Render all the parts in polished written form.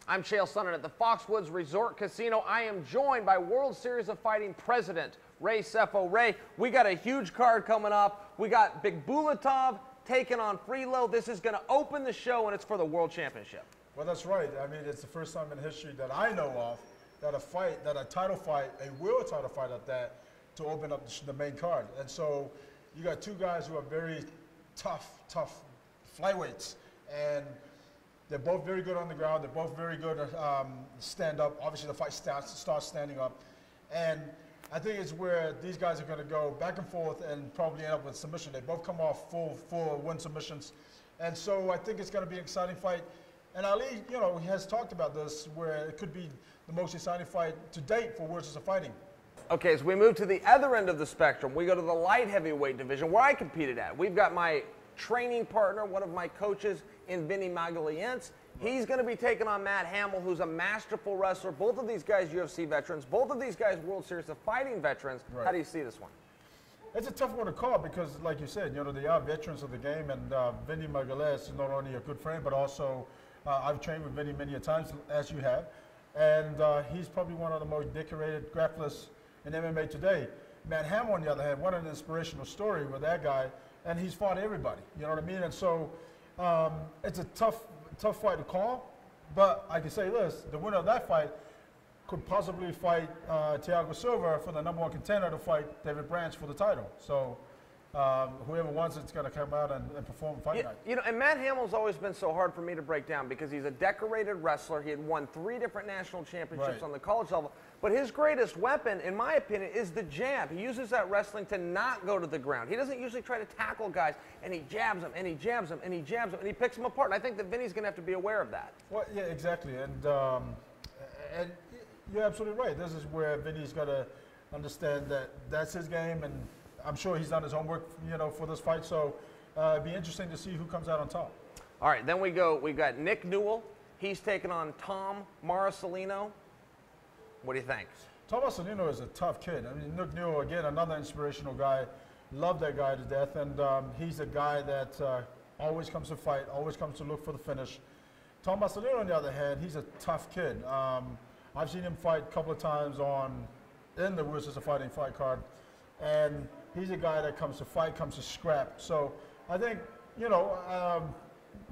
I'm Chael Sonnen at the Foxwoods Resort Casino. I am joined by World Series of Fighting President Ray Sefo. Ray, we got a huge card coming up. We got Big Bulatov taking on Freelo. This is going to open the show, and it's for the World Championship. Well, that's right. I mean, it's the first time in history that I know of that a title fight, a world title fight at that, to open up the main card. And so you got two guys who are very tough flyweights, and they're both very good on the ground. They're both very good stand up. Obviously, the fight starts standing up, and I think it's where these guys are going to go back and forth and probably end up with submission. They both come off full win submissions, and so I think it's going to be an exciting fight. And Ali, you know, he has talked about this, where it could be the most exciting fight to date for World Series of Fighting. Okay, as we move to the other end of the spectrum, we go to the light heavyweight division, where I competed at. We've got my training partner, one of my coaches in Vinny Magalhães. He's going to be taking on Matt Hamill, who's a masterful wrestler. Both of these guys UFC veterans. Both of these guys World Series of Fighting veterans. Right. How do you see this one? It's a tough one to call because, like you said, you know, they are veterans of the game, and Vinny Magalhães is not only a good friend, but also I've trained with Vinny many a times, as you have, and he's probably one of the most decorated grapplers in MMA today. Matt Hamill, on the other hand, what an inspirational story with that guy, and he's fought everybody, you know what I mean? And so it's a tough fight to call, but I can say this, the winner of that fight could possibly fight Thiago Silva for the #1 contender to fight David Branch for the title. So whoever wants it's going to come out and perform fight night. You know, and Matt Hamill's always been so hard for me to break down because he's a decorated wrestler. He had won 3 different national championships on the college level. But his greatest weapon, in my opinion, is the jab. He uses that wrestling to not go to the ground. He doesn't usually try to tackle guys, and he jabs them, and he jabs them, and he jabs them, and he picks them apart. And I think that Vinny's going to have to be aware of that. Well, yeah, exactly. And you're absolutely right. This is where Vinny's got to understand that that's his game, and I'm sure he's done his homework, you know, for this fight. So it'd be interesting to see who comes out on top. All right, then we've got Nick Newell. He's taking on Tom Marcelino. What do you think? Tom Marcelino is a tough kid. I mean, Nick Newell, again, another inspirational guy. Love that guy to death, and he's a guy that always comes to fight, always comes to look for the finish. Tom Marcelino, on the other hand, he's a tough kid. I've seen him fight a couple of times in the World Series of Fighting fight card, and he's a guy that comes to fight, comes to scrap. So I think, you know,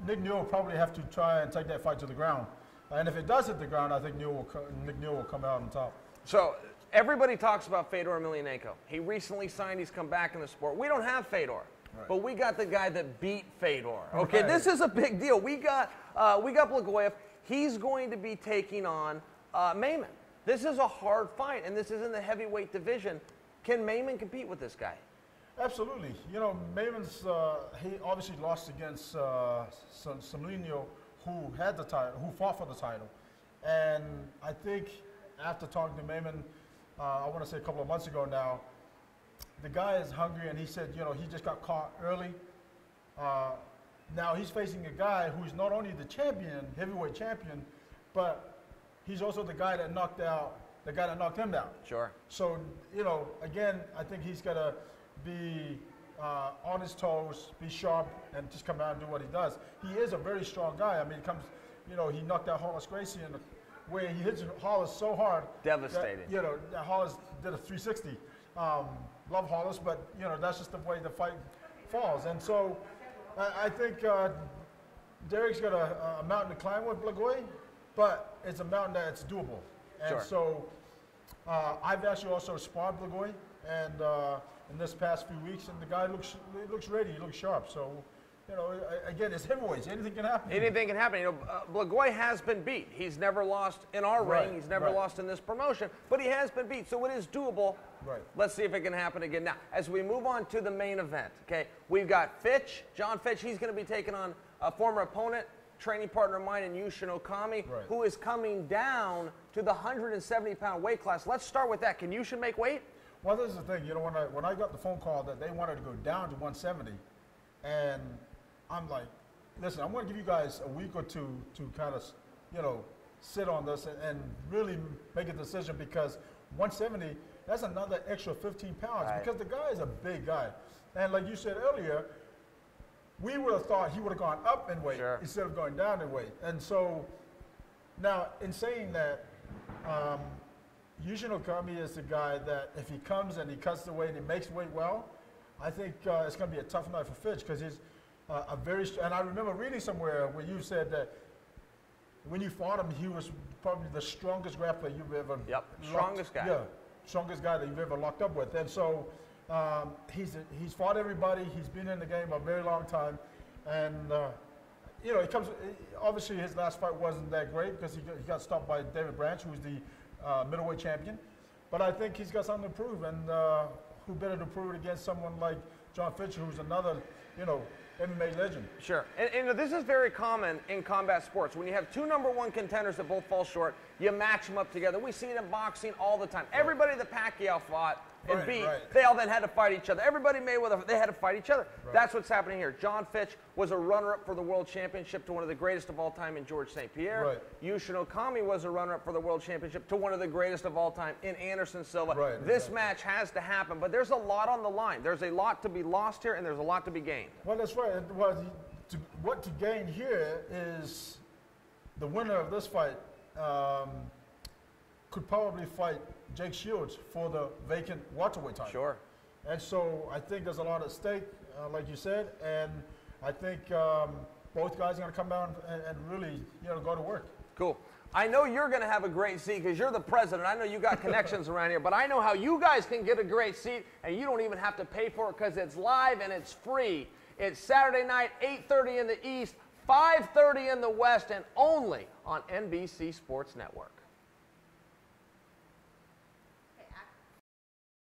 Nick Newell will probably have to try and take that fight to the ground. And if it does hit the ground, I think Nick Newell will come out on top. So everybody talks about Fedor Emelianenko. He recently signed. He's come back in the sport. We don't have Fedor, but we got the guy that beat Fedor. Okay, this is a big deal. We got Blagoyev. He's going to be taking on Maimon. This is a hard fight, and this is in the heavyweight division. Can Maimon compete with this guy? Absolutely. You know, Maimon's, he obviously lost against Samlino, who had the title, who fought for the title. And I think after talking to Maimon, I want to say a couple of months ago now, the guy is hungry, and he said, you know, he just got caught early. Now he's facing a guy who's not only the champion, heavyweight champion, but he's also the guy that knocked him down. Sure. So, you know, again, I think he's got to be on his toes, be sharp, and just come out and do what he does. He is a very strong guy. I mean, he knocked out Hollis Gracie, and where he hits Hollis so hard. Devastating. That, you know, that Hollis did a 360. Love Hollis, but, you know, that's just the way the fight falls. And so I think Derek's got a mountain to climb with Blagoy, but it's a mountain that's doable. And so I've actually also sparred Blagoy, and in this past few weeks, and the guy looks ready. He looks sharp. So, you know, again, it's heavyweights. Anything can happen. Anything can happen. You know, Blagoy has been beat. He's never lost in our ring. He's never lost in this promotion, but he has been beat. So it is doable. Right. Let's see if it can happen again. Now, as we move on to the main event, okay, we've got Fitch, John Fitch. He's going to be taking on a former opponent, training partner of mine in Yushin Okami, who is coming down to the 170-pound weight class. Let's start with that. Can Yushin make weight? Well, this is the thing. You know, when I got the phone call that they wanted to go down to 170, and I'm like, listen, I'm going to give you guys a week or two to kind of, you know, sit on this and really make a decision, because 170, that's another extra 15 pounds because the guy is a big guy. And like you said earlier, we would have thought he would have gone up in weight instead of going down in weight. And so Now, in saying that, Yushin Okami is the guy that if he comes and he cuts the weight and he makes weight well, I think it's going to be a tough night for Fitch because he's a very, and I remember reading somewhere where you said that when you fought him, he was probably the strongest grappler you've ever. Yep, strongest guy. Yeah, strongest guy that you've ever locked up with. And so he's fought everybody. He's been in the game a very long time, and you know, he comes. Obviously, his last fight wasn't that great because he got stopped by David Branch, who's the middleweight champion. But I think he's got something to prove, and who better to prove it against someone like John Fitch, who's another, you know, MMA legend. Sure. And this is very common in combat sports. When you have two #1 contenders that both fall short, you match them up together. We see it in boxing all the time. Right. Everybody that Pacquiao fought and beat, they all then had to fight each other. Everybody Mayweather, they had to fight each other. Right. That's what's happening here. John Fitch was a runner-up for the World Championship to one of the greatest of all time in George St. Pierre. Right. Yushin Okami was a runner-up for the World Championship to one of the greatest of all time in Anderson Silva. Right, this match has to happen, but there's a lot on the line. There's a lot to be lost here, and there's a lot to be gained. Well, that's right. Well, what to gain here is the winner of this fight could probably fight Jake Shields for the vacant welterweight title. Sure. And so I think there's a lot at stake, like you said, and I think both guys are going to come down and really, you know, go to work. Cool. I know you're going to have a great seat because you're the president. I know you got connections around here, but I know how you guys can get a great seat, and you don't even have to pay for it because it's live and it's free. It's Saturday night, 8:30 in the East, 5:30 in the West, and only on NBC Sports Network.